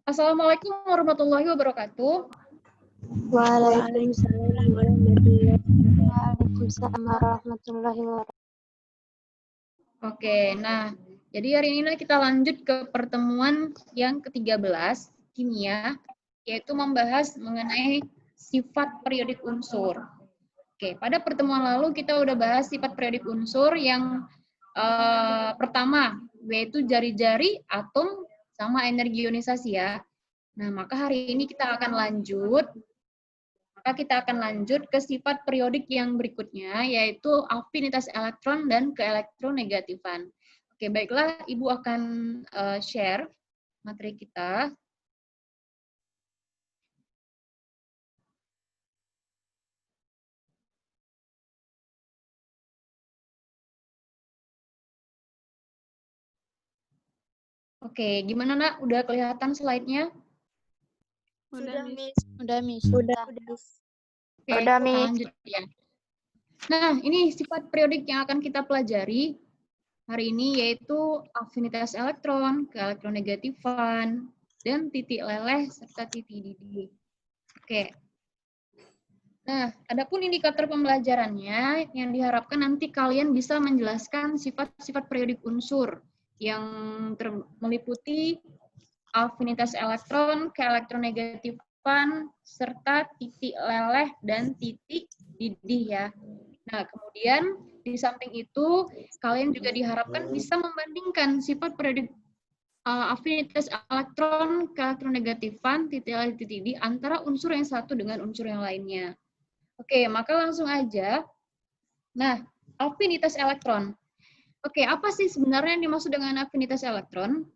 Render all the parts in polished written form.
Assalamualaikum warahmatullahi wabarakatuh. Waalaikumsalam warahmatullahi wabarakatuh. Oke, nah, jadi hari ini kita lanjut ke pertemuan yang ke-13, kimia, yaitu membahas mengenai sifat periodik unsur. Oke, pada pertemuan lalu kita udah bahas sifat periodik unsur yang pertama, yaitu jari-jari, atom, sama energi ionisasi ya. Nah, maka hari ini kita akan lanjut ke sifat periodik yang berikutnya, yaitu afinitas elektron dan keelektronegatifan. Oke, baiklah, Ibu akan share materi kita. Oke, gimana Nak? Udah kelihatan slide-nya? Udah, Miss. Oke, kita lanjut ya. Nah, ini sifat periodik yang akan kita pelajari hari ini, yaitu afinitas elektron, keelektronegatifan, dan titik leleh serta titik didih. Oke. Nah, adapun indikator pembelajarannya yang diharapkan nanti kalian bisa menjelaskan sifat-sifat periodik unsur yang meliputi afinitas elektron, keelektronegatifan, serta titik leleh dan titik didih ya. Nah, kemudian di samping itu kalian juga diharapkan bisa membandingkan sifat periodik afinitas elektron, keelektronegatifan, titik leleh, titik didih antara unsur yang satu dengan unsur yang lainnya. Oke, maka langsung aja. Nah, afinitas elektron. Oke, apa sih sebenarnya yang dimaksud dengan afinitas elektron?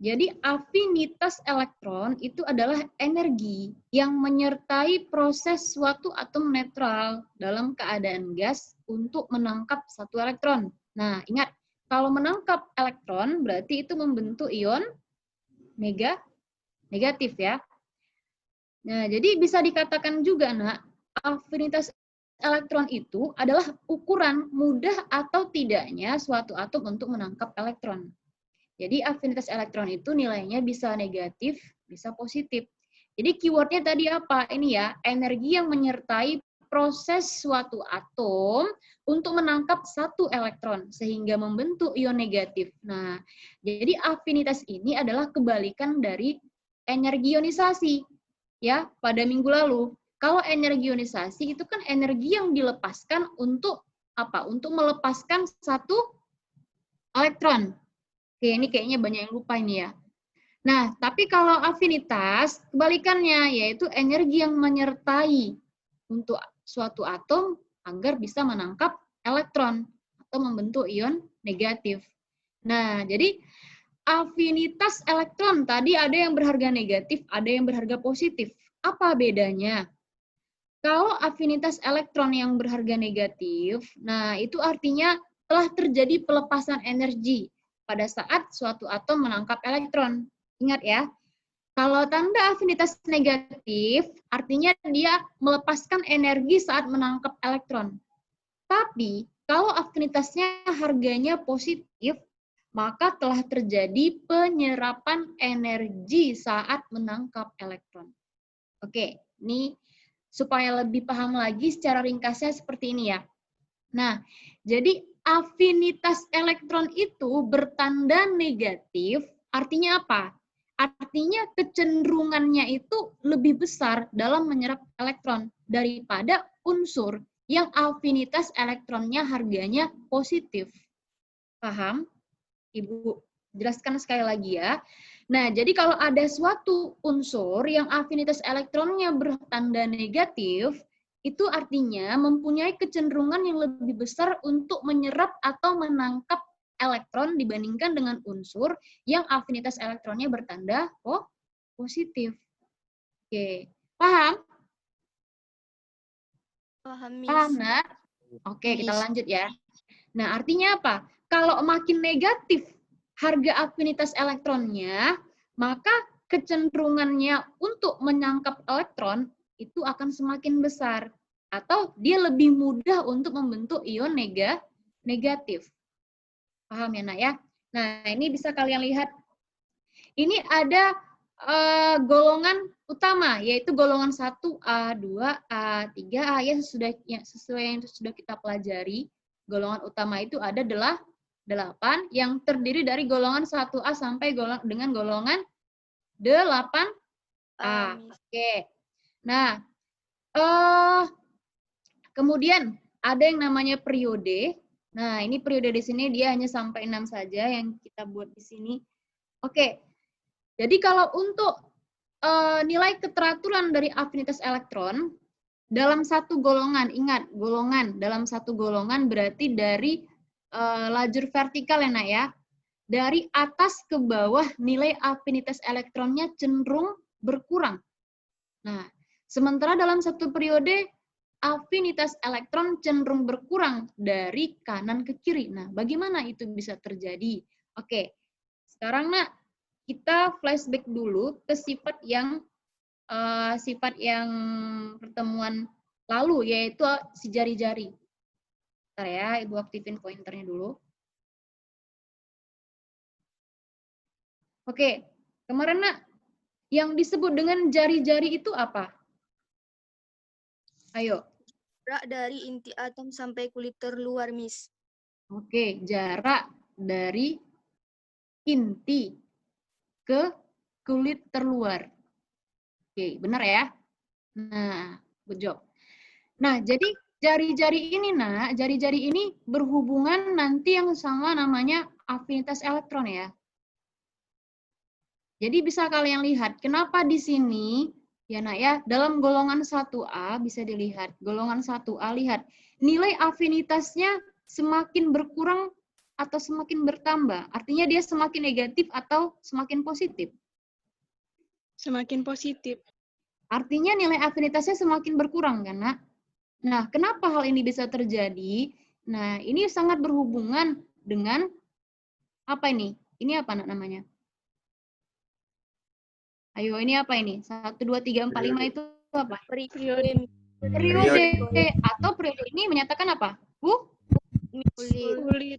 Jadi, afinitas elektron itu adalah energi yang menyertai proses suatu atom netral dalam keadaan gas untuk menangkap satu elektron. Nah, ingat, kalau menangkap elektron berarti itu membentuk ion negatif ya. Nah, jadi bisa dikatakan juga, Nak, afinitas elektron itu adalah ukuran mudah atau tidaknya suatu atom untuk menangkap elektron. Jadi afinitas elektron itu nilainya bisa negatif, bisa positif. Jadi keywordnya tadi apa? Ini ya, energi yang menyertai proses suatu atom untuk menangkap satu elektron sehingga membentuk ion negatif. Nah, jadi afinitas ini adalah kebalikan dari energi ionisasi. Ya, pada minggu lalu. Kalau energi ionisasi itu kan energi yang dilepaskan untuk apa? Untuk melepaskan satu elektron. Oke, ini kayaknya banyak yang lupa ini ya. Nah, tapi kalau afinitas, kebalikannya, yaitu energi yang menyertai untuk suatu atom agar bisa menangkap elektron atau membentuk ion negatif. Nah, jadi afinitas elektron tadi ada yang berharga negatif, ada yang berharga positif. Apa bedanya? Kalau afinitas elektron yang berharga negatif, nah itu artinya telah terjadi pelepasan energi pada saat suatu atom menangkap elektron. Ingat ya, kalau tanda afinitas negatif, artinya dia melepaskan energi saat menangkap elektron. Tapi, kalau afinitasnya harganya positif, maka telah terjadi penyerapan energi saat menangkap elektron. Oke, ini supaya lebih paham lagi secara ringkasnya seperti ini ya. Nah, jadi afinitas elektron itu bertanda negatif, artinya apa? Artinya kecenderungannya itu lebih besar dalam menyerap elektron daripada unsur yang afinitas elektronnya harganya positif. Paham? Ibu jelaskan sekali lagi ya. Nah, jadi kalau ada suatu unsur yang afinitas elektronnya bertanda negatif, itu artinya mempunyai kecenderungan yang lebih besar untuk menyerap atau menangkap elektron dibandingkan dengan unsur yang afinitas elektronnya bertanda positif. Oke, paham? Paham, Nak? Oke, kita lanjut ya. Nah, artinya apa? Kalau makin negatif harga afinitas elektronnya, maka kecenderungannya untuk menangkap elektron itu akan semakin besar. Atau dia lebih mudah untuk membentuk ion negatif. Paham ya, Nak ya? Nah, ini bisa kalian lihat. Ini ada golongan utama, yaitu golongan 1A, 2A, 3A, ya sesuai yang sudah kita pelajari. Golongan utama itu ada 8 yang terdiri dari golongan 1A sampai dengan golongan 8A. Oke. Nah, kemudian ada yang namanya periode. Nah, ini periode di sini dia hanya sampai 6 saja yang kita buat di sini. Oke. Jadi kalau untuk nilai keteraturan dari afinitas elektron dalam satu golongan, ingat golongan dalam satu golongan berarti dari lajur vertikal ya Nak ya, dari atas ke bawah nilai afinitas elektronnya cenderung berkurang. Nah, sementara dalam satu periode afinitas elektron cenderung berkurang dari kanan ke kiri. Nah, bagaimana itu bisa terjadi? Oke, sekarang Nak, kita flashback dulu ke sifat yang pertemuan lalu, yaitu si jari-jari. Bentar ya, Ibu aktifin pointernya dulu. Oke, kemarin Nak, yang disebut dengan jari-jari itu apa? Ayo. Jarak dari inti atom sampai kulit terluar, Miss. Oke, jarak dari inti ke kulit terluar. Oke, benar ya? Nah, good job. Nah, jadi jari-jari ini, Nak, jari-jari ini berhubungan nanti yang sama namanya afinitas elektron ya. Jadi bisa kalian lihat, kenapa di sini, ya Nak ya, dalam golongan 1A bisa dilihat, golongan 1A lihat, nilai afinitasnya semakin berkurang atau semakin bertambah. Artinya dia semakin negatif atau semakin positif? Semakin positif. Artinya nilai afinitasnya semakin berkurang kan, Nak? Nah, kenapa hal ini bisa terjadi? Nah, ini sangat berhubungan dengan apa ini? Ini apa Nak namanya? Ayo, ini apa ini? 1, 2, 3, 4, 5 itu apa? Periode. Periode. Atau periode ini menyatakan apa? Kulit.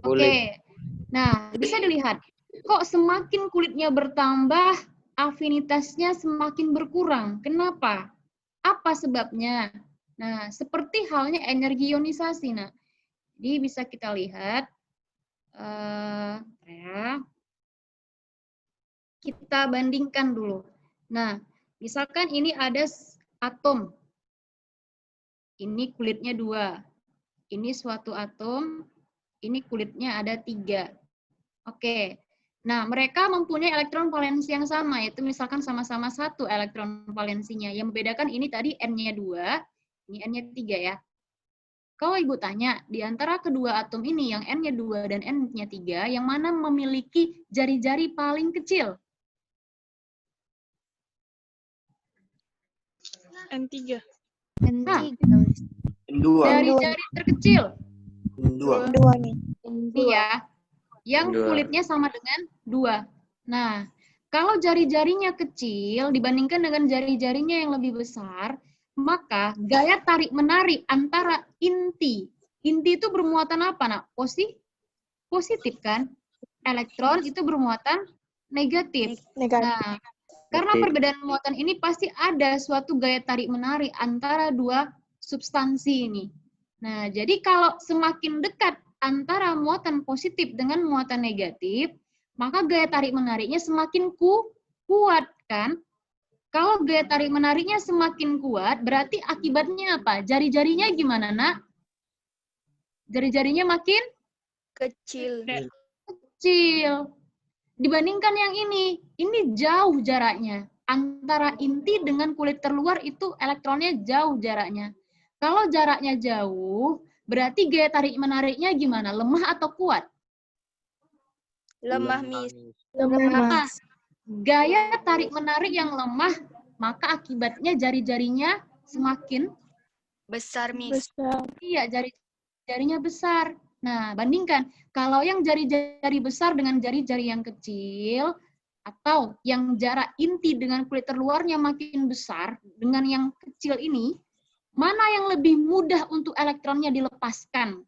Oke. Nah, bisa dilihat. Kok semakin kulitnya bertambah, afinitasnya semakin berkurang. Kenapa? Apa sebabnya? Nah, seperti halnya energi ionisasi. Nah, jadi bisa kita lihat. Kita bandingkan dulu. Nah, misalkan ini ada atom. Ini kulitnya 2. Ini suatu atom. Ini kulitnya ada 3. Oke. Nah, mereka mempunyai elektron valensi yang sama, yaitu misalkan sama-sama 1 elektron valensinya. Yang membedakan ini tadi N-nya 2, ini N-nya 3 ya. Kalau Ibu tanya, di antara kedua atom ini, yang N-nya 2 dan N-nya 3, yang mana memiliki jari-jari paling kecil? N3. Nah, N2. jari-jari terkecil. N2. Ini ya, yang kulitnya sama dengan 2. Nah, kalau jari-jarinya kecil dibandingkan dengan jari-jarinya yang lebih besar, maka gaya tarik-menarik antara inti itu bermuatan apa, Nak? Positif kan? Elektron itu bermuatan negatif. Nah, karena perbedaan muatan ini pasti ada suatu gaya tarik-menarik antara dua substansi ini. Nah, jadi kalau semakin dekat antara muatan positif dengan muatan negatif, maka gaya tarik-menariknya semakin kuat, kan? Kalau gaya tarik-menariknya semakin kuat, berarti akibatnya apa? Jari-jarinya gimana, Nak? Jari-jarinya makin Kecil. Dibandingkan yang ini jauh jaraknya. Antara inti dengan kulit terluar itu elektronnya jauh jaraknya. Kalau jaraknya jauh, berarti gaya tarik-menariknya gimana? Lemah atau kuat? Lemah, Miss. Lemah. Gaya tarik-menarik yang lemah, maka akibatnya jari-jarinya semakin besar, Miss. Iya, jari-jarinya besar. Nah, bandingkan. Kalau yang jari-jari besar dengan jari-jari yang kecil, atau yang jarak inti dengan kulit terluarnya makin besar dengan yang kecil ini, mana yang lebih mudah untuk elektronnya dilepaskan?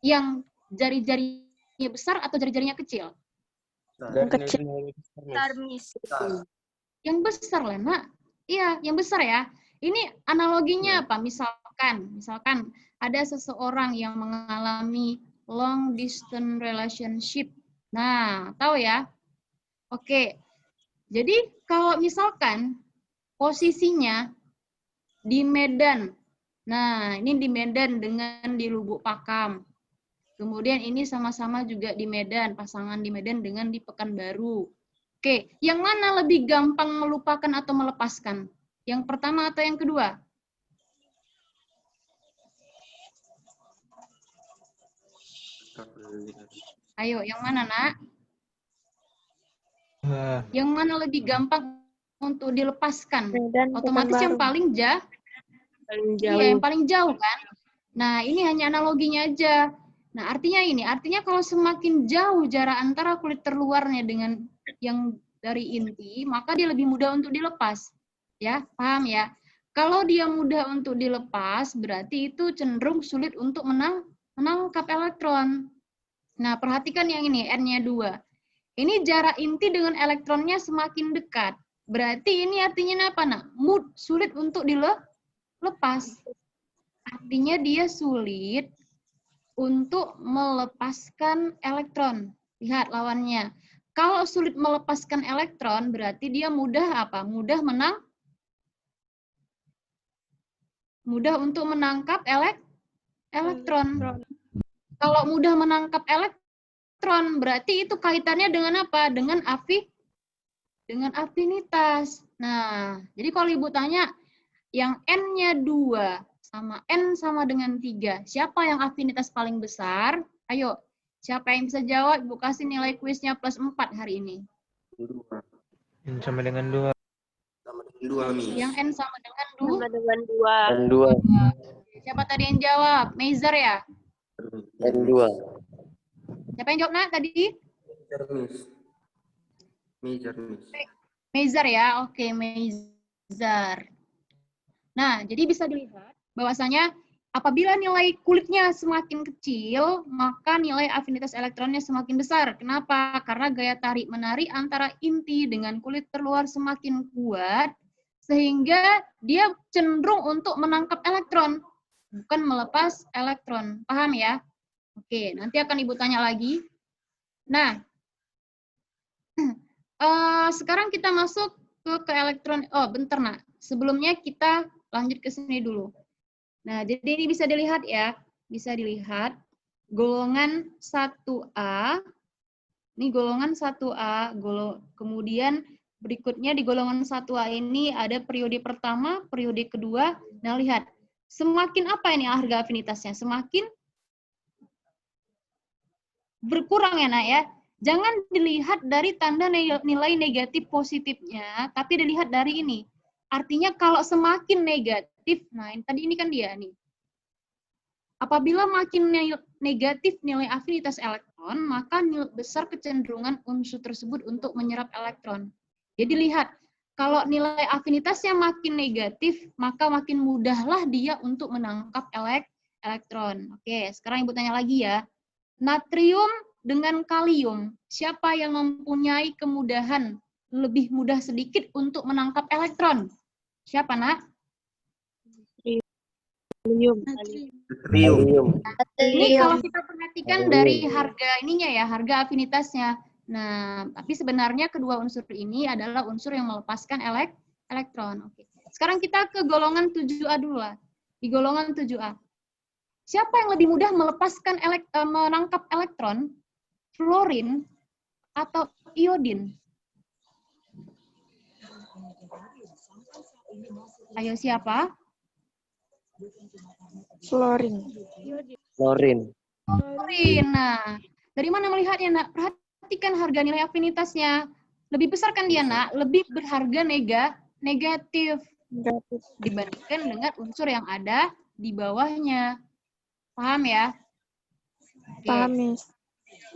Yang jari-jarinya besar atau jari-jarinya kecil? Dari kecil. nilai besar, Miss. Besar, Miss. Yang besar lah, Nak. Iya, yang besar ya. Ini analoginya apa? Misalkan ada seseorang yang mengalami long distance relationship. Nah, tahu ya? Oke. Jadi kalau misalkan posisinya di Medan. Nah, ini di Medan dengan di Lubuk Pakam. Kemudian ini sama-sama juga di Medan, pasangan di Medan dengan di Pekanbaru. Oke, yang mana lebih gampang melupakan atau melepaskan? Yang pertama atau yang kedua? Ayo, yang mana, Nak? Yang mana lebih gampang untuk dilepaskan? Medan, Otomatis yang paling jauh. Iya, yang paling jauh kan? Nah, ini hanya analoginya aja. Nah, artinya kalau semakin jauh jarak antara kulit terluarnya dengan yang dari inti, maka dia lebih mudah untuk dilepas. Ya, paham ya? Kalau dia mudah untuk dilepas, berarti itu cenderung sulit untuk menangkap elektron. Nah, perhatikan yang ini, N-nya 2. Ini jarak inti dengan elektronnya semakin dekat. Berarti ini artinya apa, Nak? Sulit untuk dilepas. Artinya dia sulit untuk melepaskan elektron. Lihat lawannya. Kalau sulit melepaskan elektron, berarti dia mudah apa? Mudah untuk menangkap elektron. Kalau mudah menangkap elektron, berarti itu kaitannya dengan apa? Dengan afinitas. Nah, jadi kalau Ibu tanya, yang N-nya 2 sama N sama dengan 3. Siapa yang afinitas paling besar? Ayo, siapa yang bisa jawab? Ibu kasih nilai kuisnya plus 4 hari ini. N sama dengan 2. Sama dengan 2, Miss. Yang N sama dengan 2. Sama dengan 2. N2. Siapa tadi yang jawab? Meizer ya? N2. Siapa yang jawab, Nak, tadi? Major, Miss. Meizer ya? Oke, Meizer. Nah, jadi bisa dilihat bahwasanya apabila nilai kulitnya semakin kecil, maka nilai afinitas elektronnya semakin besar. Kenapa? Karena gaya tarik-menarik antara inti dengan kulit terluar semakin kuat, sehingga dia cenderung untuk menangkap elektron, bukan melepas elektron. Paham ya? Oke, nanti akan Ibu tanya lagi. Nah, sekarang kita masuk ke elektron. Oh, bentar, Nak. Sebelumnya kita lanjut ke sini dulu. Nah, jadi ini bisa dilihat ya. Bisa dilihat golongan 1A. Ini golongan 1A. Kemudian berikutnya di golongan 1A ini ada periode pertama, periode kedua. Nah, lihat. Semakin apa ini harga afinitasnya? Semakin berkurang ya, Nak ya. Jangan dilihat dari tanda nilai negatif positifnya, tapi dilihat dari ini. Artinya kalau semakin negatif, nah ini kan dia nih. Apabila makin negatif nilai afinitas elektron, maka besar kecenderungan unsur tersebut untuk menyerap elektron. Jadi lihat, kalau nilai afinitasnya makin negatif, maka makin mudahlah dia untuk menangkap elektron. Oke, sekarang Ibu tanya lagi ya. Natrium dengan kalium, siapa yang mempunyai kemudahan lebih mudah sedikit untuk menangkap elektron? Siapa, Nak? Natrium. Ini kalau kita perhatikan dari harga ininya ya, harga afinitasnya. Nah, tapi sebenarnya kedua unsur ini adalah unsur yang melepaskan elektron. Oke. Sekarang kita ke golongan 7A dulu lah. Di golongan 7A. Siapa yang lebih mudah melepaskan menangkap elektron? Fluorin atau iodin? Ayo siapa? Fluorin. Fluorin. Nah, dari mana melihatnya, Nak? Perhatikan harga nilai afinitasnya. Lebih besar kan dia, Nak? Lebih berharga negatif dibandingkan dengan unsur yang ada di bawahnya. Paham ya? Oke. Paham, Miss.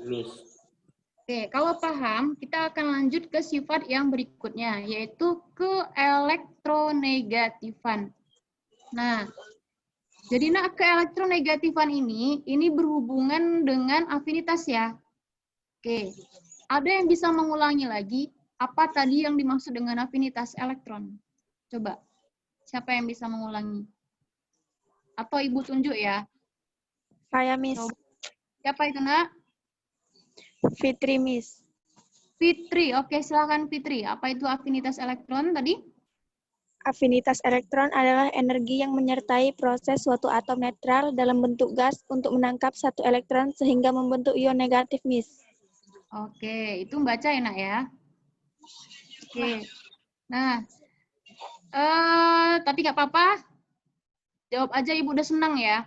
Oke, kalau paham, kita akan lanjut ke sifat yang berikutnya, yaitu keelektronegatifan. Nah, jadi keelektronegatifan ini berhubungan dengan afinitas ya. Oke, Ada yang bisa mengulangi lagi apa tadi yang dimaksud dengan afinitas elektron? Coba, siapa yang bisa mengulangi? Atau Ibu tunjuk ya? Saya, Miss. Coba. Siapa itu, Nak? Fitri, Miss. Fitri. Oke, silakan Fitri. Apa itu afinitas elektron tadi? Afinitas elektron adalah energi yang menyertai proses suatu atom netral dalam bentuk gas untuk menangkap satu elektron sehingga membentuk ion negatif, Miss. Oke, itu baca ya, Nak ya? Oke. Nah, tapi nggak apa-apa. Jawab aja, Ibu udah senang ya.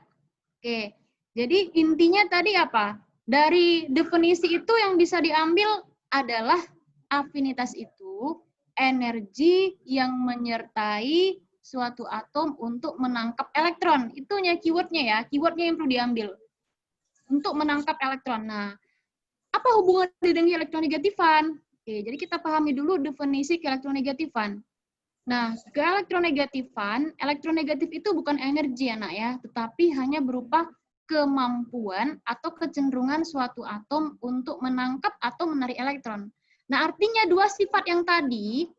Oke. Jadi intinya tadi apa? Dari definisi itu yang bisa diambil adalah afinitas itu energi yang menyertai suatu atom untuk menangkap elektron. Itunya keywordnya ya, keywordnya yang perlu diambil. Untuk menangkap elektron. Nah, apa hubungan dengan elektronegatifan? Oke, jadi kita pahami dulu definisi keelektronegatifan. Nah, keelektronegatifan, elektronegatif itu bukan energi ya, Nak ya, tetapi hanya berupa kemampuan atau kecenderungan suatu atom untuk menangkap atau menarik elektron. Nah, artinya dua sifat yang tadi,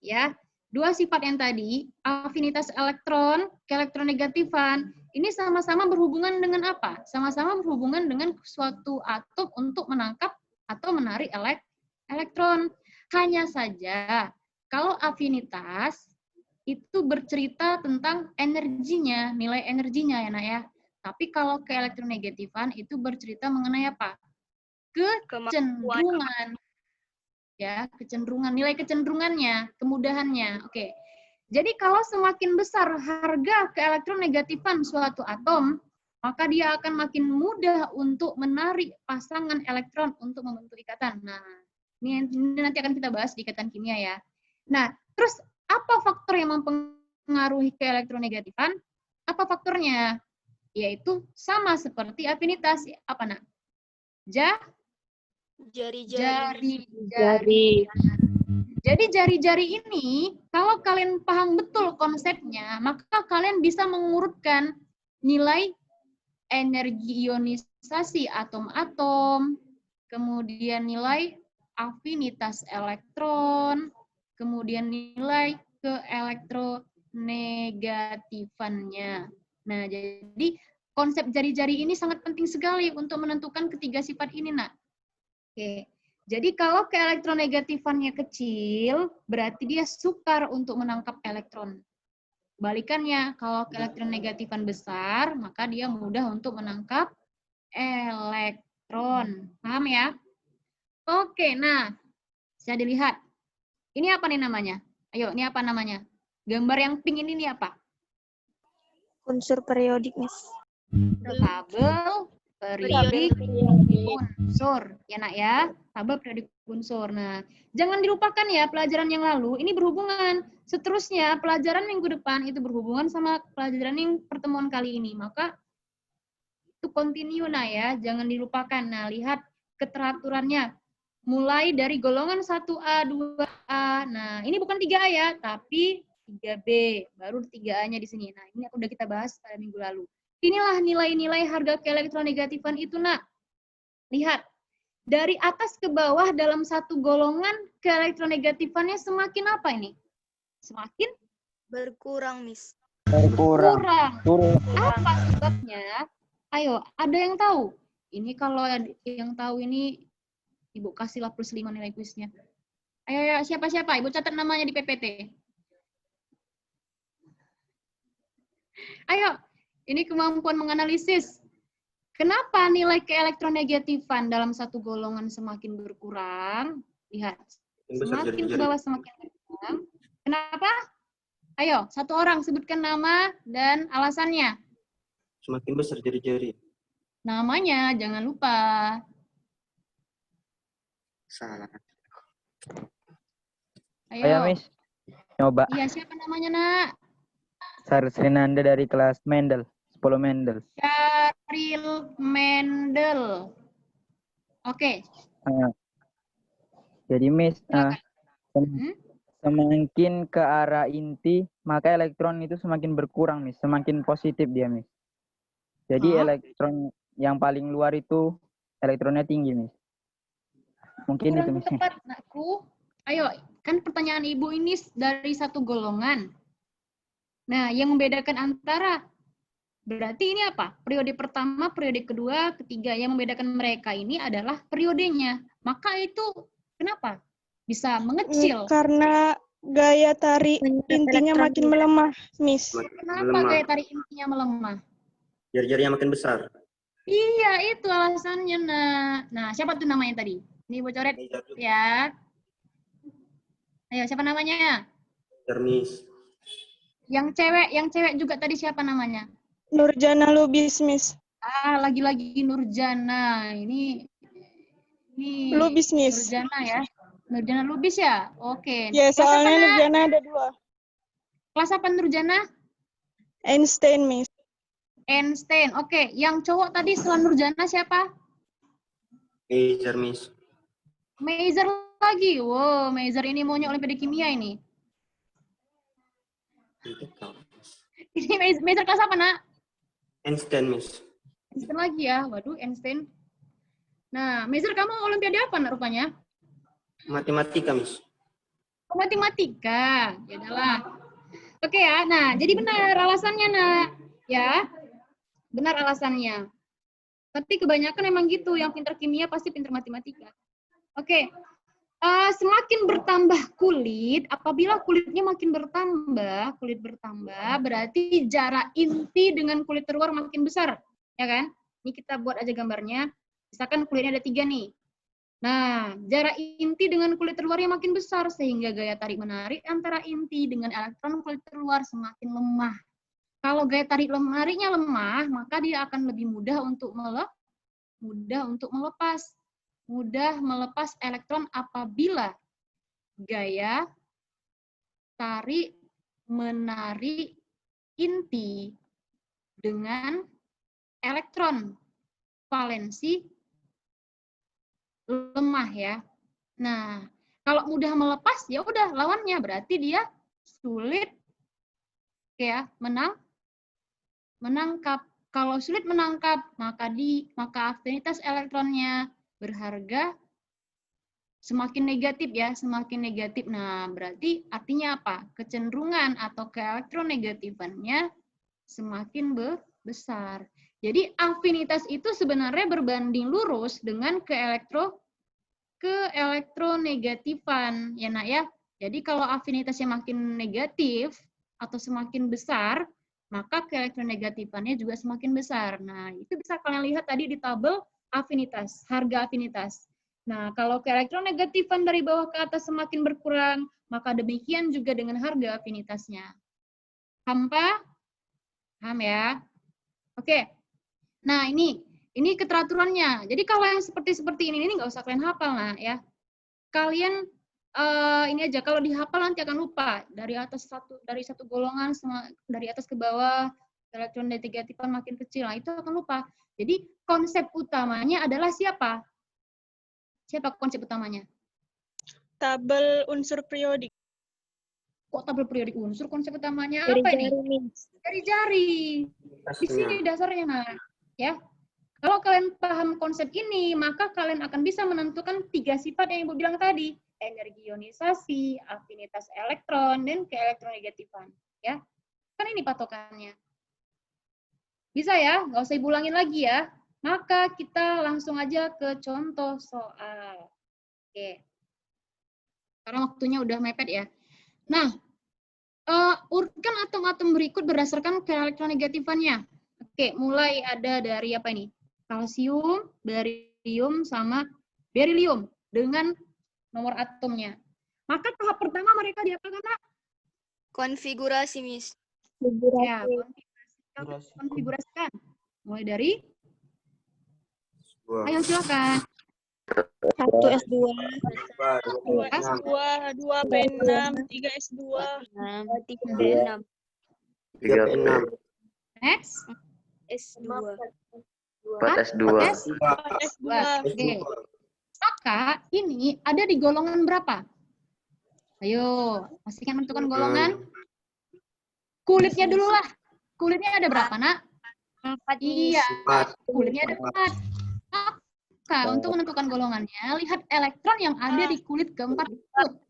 ya, dua sifat yang tadi, afinitas elektron, keelektronegatifan, ini sama-sama berhubungan dengan apa? Sama-sama berhubungan dengan suatu atom untuk menangkap atau menarik elektron. Hanya saja, kalau afinitas itu bercerita tentang energinya, nilai energinya ya, Nak ya. Tapi kalau keelektronegatifan itu bercerita mengenai apa? Kecenderungan. Ya, kecenderungan, nilai kecenderungannya, kemudahannya. Oke. Jadi kalau semakin besar harga keelektronegatifan suatu atom, maka dia akan makin mudah untuk menarik pasangan elektron untuk membentuk ikatan. Nah, ini nanti akan kita bahas di ikatan kimia ya. Nah, terus apa faktor yang mempengaruhi keelektronegatifan? Apa faktornya? Yaitu sama seperti afinitas. Apa, Nak? Jari-jari. Jadi jari-jari ini, kalau kalian paham betul konsepnya, maka kalian bisa mengurutkan nilai energi ionisasi atom-atom, kemudian nilai afinitas elektron, kemudian nilai keelektronegatifannya. Nah, jadi konsep jari-jari ini sangat penting sekali untuk menentukan ketiga sifat ini, Nak. Oke. Jadi kalau keelektronegatifannya kecil, berarti dia sukar untuk menangkap elektron. Balikannya, kalau keelektronegatifan besar, maka dia mudah untuk menangkap elektron. Paham ya? Oke, nah, bisa dilihat. Ini apa nih namanya? Ayo, ini apa namanya? Gambar yang pink ini apa? Unsur periodik, Miss. Tabel periodik unsur. Ya, Nak ya. Tabel periodik unsur. Nah, jangan dilupakan ya pelajaran yang lalu. Ini berhubungan. Seterusnya, pelajaran minggu depan itu berhubungan sama pelajaran yang pertemuan kali ini. Maka, itu continue, Nak ya. Jangan dilupakan. Nah, lihat keteraturannya. Mulai dari golongan 1A, 2A. Nah, ini bukan 3A ya, tapi 3B. Baru 3A-nya di sini. Nah, ini udah kita bahas pada minggu lalu. Inilah nilai-nilai harga keelektronegatifan itu, Nak. Lihat, dari atas ke bawah dalam satu golongan keelektronegatifannya semakin apa ini? Semakin Berkurang, Miss. Berkurang. Apa sebabnya? Ayo, ada yang tahu? Ini kalau yang tahu ini, Ibu kasihlah +5 nilai kuisnya. Ayo, siapa-siapa? Ibu catat namanya di PPT. Ayo, ini kemampuan menganalisis. Kenapa nilai keelektronegatifan dalam satu golongan semakin berkurang? Lihat, semakin ke bawah semakin berkurang. Kenapa? Ayo, satu orang sebutkan nama dan alasannya. Semakin besar jari-jari. Namanya, jangan lupa. Salah. Ayo. Ayo, Miss. Nyoba. Iya, siapa namanya, Nak? Sarsrinanda dari kelas Mendel. 10 Mendel. Syaril Mendel. Oke. Jadi, Miss, Silakan. semakin ke arah inti, maka elektron itu semakin berkurang, Miss. Semakin positif dia, Miss. Jadi elektron yang paling luar itu elektronnya tinggi, Miss. Mungkin itu, kurang Miss. tepat, nakku. Ayo, kan pertanyaan Ibu ini dari satu golongan. Nah, yang membedakan antara berarti ini apa? Periode pertama, periode kedua, ketiga. Yang membedakan mereka ini adalah periodenya. Maka itu kenapa bisa mengecil? Karena gaya tarik Menyerap intinya elektron makin melemah, Miss. Kenapa Melemah. gaya tarik intinya melemah? Jari-jarinya makin besar. Iya, itu alasannya, Nak. Nah, siapa tuh namanya tadi? Ini bocoret Meja juga. ya. Ayo, siapa namanya? Miss. Yang cewek juga tadi siapa namanya? Nurjana Lubis, Miss. Ah, lagi-lagi Nurjana. Ini Lubis, Miss. Nurjana ya. Nurjana Lubis ya? Oke. Ya, Kelas apa, soalnya Nak? Nurjana ada 2. Kelas apa Nurjana? Einstein, Miss. Einstein. Oke, yang cowok tadi selain Nurjana siapa? Meja, Miss. Meizer lagi. Wow, Meizer ini maunya Olimpiade Kimia ini. Itu kau. Ini Meizer kelas apa, Nak? Einstein, Miss. Einstein lagi ya. Waduh, Einstein. Nah, Meizer kamu Olimpiade apa, Nak, rupanya? Matematika, Miss. Oh, matematika. Ya udahlah. Oke ya. Nah, jadi benar alasannya, Nak. Ya. Benar alasannya. Tapi kebanyakan emang gitu, yang pintar kimia pasti pintar matematika. Oke. Semakin bertambah kulit, apabila kulitnya makin bertambah, berarti jarak inti dengan kulit terluar makin besar, ya kan? Ini kita buat aja gambarnya. Misalkan kulitnya ada 3 nih. Nah, jarak inti dengan kulit terluarnya makin besar, sehingga gaya tarik-menarik antara inti dengan elektron kulit terluar semakin lemah. Kalau gaya tarik-menariknya lemah, maka dia akan lebih mudah untuk melepas elektron apabila gaya tarik-menarik inti dengan elektron valensi lemah ya. Nah, kalau mudah melepas ya udah lawannya, berarti dia sulit ya menangkap. Kalau sulit menangkap, maka afinitas elektronnya berharga semakin negatif ya, semakin negatif. Nah, berarti artinya apa? Kecenderungan atau keelektronegatifannya semakin besar. Jadi afinitas itu sebenarnya berbanding lurus dengan keelektronegatifan ya, Nak ya. Jadi kalau afinitasnya makin negatif atau semakin besar, maka keelektronegatifannya juga semakin besar. Nah, itu bisa kalian lihat tadi di tabel afinitas, harga afinitas. Nah, kalau keelektronegatifan dari bawah ke atas semakin berkurang, maka demikian juga dengan harga afinitasnya. Paham ya? Oke. Nah, ini keteraturannya. Jadi kalau yang seperti ini nggak usah kalian hafal, nah ya. Kalian ini aja, kalau dihafal nanti akan lupa. Dari satu golongan dari atas ke bawah, elektron negatifan makin kecil. Nah, itu akan lupa. Jadi konsep utamanya adalah siapa? Siapa konsep utamanya? Tabel unsur periodik. Kok tabel periodik unsur? Konsep utamanya Dari apa ini? jari, Miss. Dari jari. Di sini dasarnya, nah, ya. Kalau kalian paham konsep ini, maka kalian akan bisa menentukan 3 sifat yang Ibu bilang tadi. Energi ionisasi, afinitas elektron, dan keelektronegatifan. Ya, kan ini patokannya. Bisa ya, nggak usah Ibu ulangin lagi ya. Maka kita langsung aja ke contoh soal. Oke. Karena waktunya udah mepet ya. Nah, urutkan atom-atom berikut berdasarkan keelektronegatifannya. Oke, mulai ada dari apa ini? Kalsium, barium, sama berilium dengan nomor atomnya. Maka tahap pertama mereka diapakan, Nak? Konfigurasi, Miss. Ya, konfigurasikan. Mulai dari, ayo silakan. 1 S2, 2 S2, 2 B6, 3 S2. 3 B6. 3P6. Next. S2. 4 S2. 4 S2. Oke. Maka ini ada di golongan berapa? Ayo, pastikan menentukan golongan. Kulitnya dulu lah. Kulitnya ada berapa, Nak? 4, Iya, kulitnya ada 4. Maka untuk menentukan golongannya, lihat elektron yang ada di kulit keempat tersebut.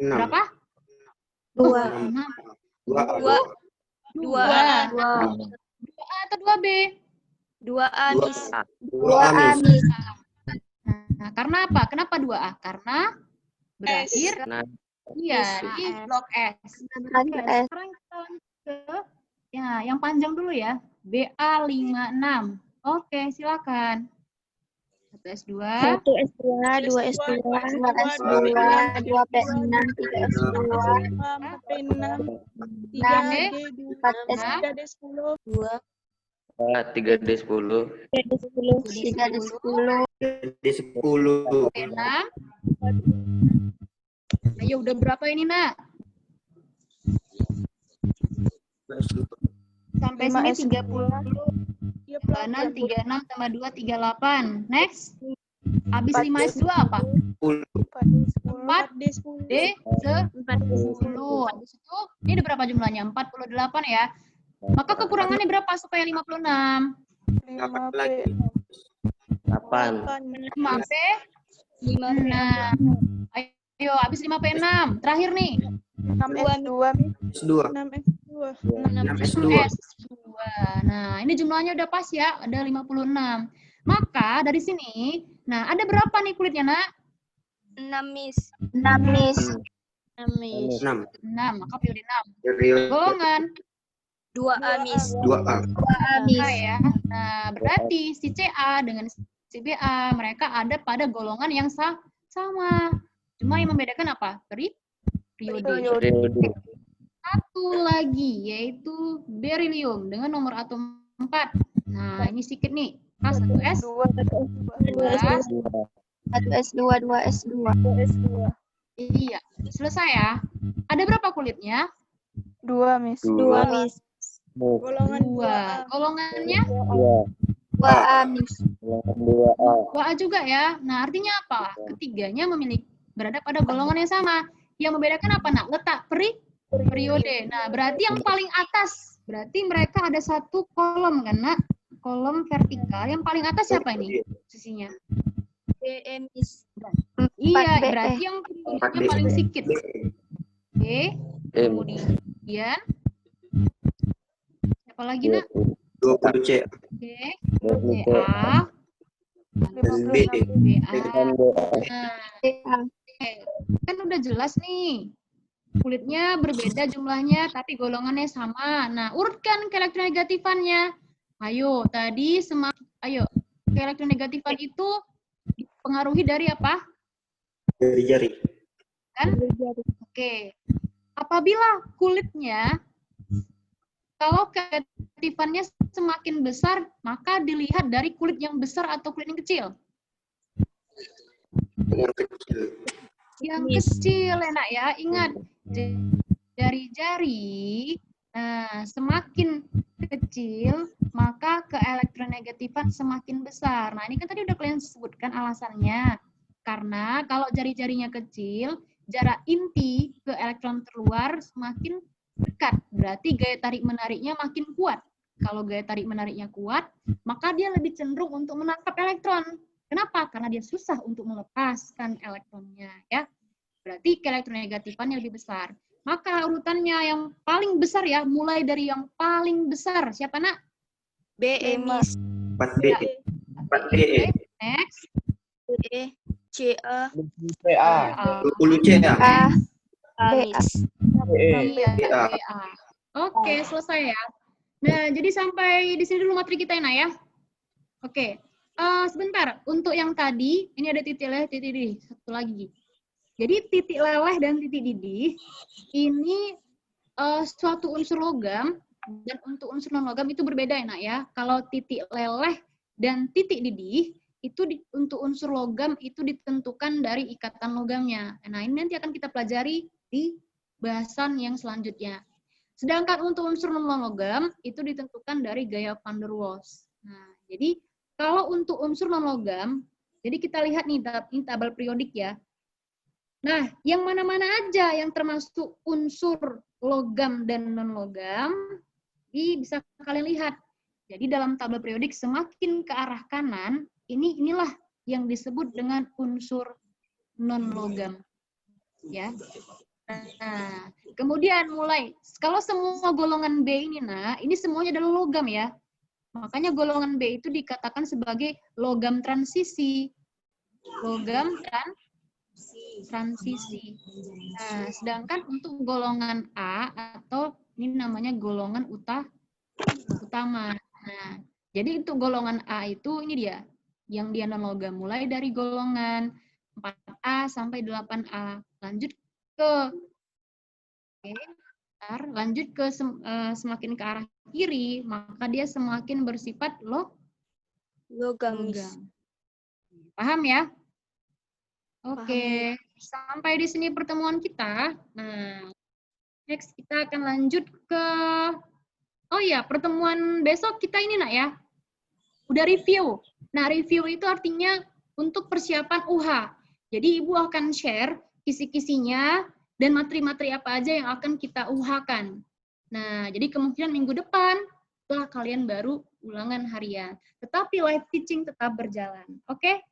6. Berapa? 2. 6. 2A. 2A. 2A atau 2B? 2A, Miss. 2A, Miss. Nah, karena apa? Kenapa 2A? Karena berakhir Nah, iya di blok S. Berakhir S. Sekarang kita lanjut ke ya, yang panjang dulu ya. BA56. Oke, silakan. 1S2, 1 S2, 2 S2, 2 S2, 2 P6, 3 S2, 4P6, 6D, 3D2, 4 S, 3D10, 3D10. 3 D10, Di 10. P6. Ayo, udah berapa ini, Nak? Sampai sini 30. ya Kanan 36 tambah 2, 38. Next. Habis 5S2 apa? 4 4D10, D 10. Habis itu, ini ada berapa jumlahnya? 48 ya. Maka kekurangannya berapa supaya 56? 8 lagi. 8. 5P 6. Ayo, habis 5P6. Terakhir nih. 6S2, S2. 6S2, 6S2. S2. Nah, ini jumlahnya udah pas ya, ada 56. Maka dari sini, nah ada berapa nih kulitnya, Nak? 6, Miss. 6 Miss, 6. 6, maka periode 6. Periode Golongan 2A, Miss. 2A. A ya. Nah, berarti si CA dengan si BA, mereka ada pada golongan yang sama. Cuma yang membedakan apa? Periode. Periode. Satu lagi, yaitu berilium dengan nomor atom 4. Nah, ini sedikit nih. K1S, 2, 1 S2, 2 S2, iya. Selesai ya. Ada berapa kulitnya? 2 Miss, 2 Miss, golongan 2. Golongannya 2 A Miss, 2A juga ya. Nah, artinya apa? Ketiganya berada pada golongan yang sama. Yang membedakan apa, Nak? Letak periode. Nah, berarti yang paling atas, berarti mereka ada satu kolom kan, Nak? Kolom vertikal. Yang paling atas siapa ini posisinya? BM, Miss. Iya, 4B. berarti yang periodenya paling sedikit. Oke. Kemudian siapa lagi, Nak? 20C. Oke. BA. Dan B. BA. Nah, A, kan udah jelas nih. Kulitnya berbeda jumlahnya, tapi golongannya sama. Nah, urutkan keelektronegatifannya. Ayo, tadi keelektronegatifan itu dipengaruhi dari apa? Dari jari. Kan? Oke. Apabila kulitnya, kalau keaktifannya semakin besar, maka dilihat dari kulit yang besar atau kulit yang kecil. Yang kecil. Yang kecil, enak ya. Ingat, jari-jari, nah, semakin kecil, maka keelektronegatifan semakin besar. Nah, ini kan tadi udah kalian sebutkan alasannya. Karena kalau jari-jarinya kecil, jarak inti ke elektron terluar semakin dekat. Berarti gaya tarik-menariknya makin kuat. Kalau gaya tarik-menariknya kuat, maka dia lebih cenderung untuk menangkap elektron. Kenapa? Karena dia susah untuk melepaskan elektronnya, ya. Berarti keelektronegatifannya lebih besar. Maka urutannya yang paling besar ya, mulai dari yang paling besar. Siapa, Nak? BM, Miss. 4D. Ya. 4D. Next. E, CA, 20C ya. A, A, B, A. Miss. Iya, BA. BA. Oke, selesai ya. Nah, jadi sampai di sini dulu materi kita, Nak, ya. Oke. Sebentar, untuk yang tadi, ini ada titik leleh, titik didih. Satu lagi. Jadi titik leleh dan titik didih, ini suatu unsur logam, dan untuk unsur non-logam itu berbeda ya, Nak, ya. Kalau titik leleh dan titik didih, itu untuk unsur logam itu ditentukan dari ikatan logamnya. Nah, ini nanti akan kita pelajari di bahasan yang selanjutnya. Sedangkan untuk unsur non-logam, itu ditentukan dari gaya van der Waals. Nah, jadi kalau untuk unsur non-logam, jadi kita lihat nih, ini tabel periodik ya. Nah, yang mana-mana aja yang termasuk unsur logam dan non-logam, bisa kalian lihat. Jadi dalam tabel periodik semakin ke arah kanan, inilah yang disebut dengan unsur non-logam. Ya. Nah, kemudian mulai, kalau semua golongan B ini, ini semuanya adalah logam ya. Makanya golongan B itu dikatakan sebagai logam transisi. Logam transisi. Nah, sedangkan untuk golongan A atau ini namanya golongan utama. Nah, jadi untuk golongan A itu ini dia, yang dia non-logam. Mulai dari golongan 4A sampai 8A. Lanjut ke semakin ke arah kiri, maka dia semakin bersifat Logam. Paham ya? Oke, sampai di sini pertemuan kita. Nah, next kita akan lanjut ke, oh ya, pertemuan besok kita ini nak ya, udah review. Nah, review itu artinya untuk persiapan UH. Jadi Ibu akan share kisi-kisinya dan materi-materi apa aja yang akan kita UH-kan. Nah, jadi kemungkinan minggu depan setelah kalian baru ulangan harian. Tetapi live teaching tetap berjalan. Oke?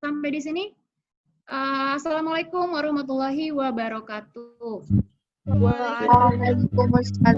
Sampai di sini. Assalamualaikum warahmatullahi wabarakatuh. Waalaikumsalam.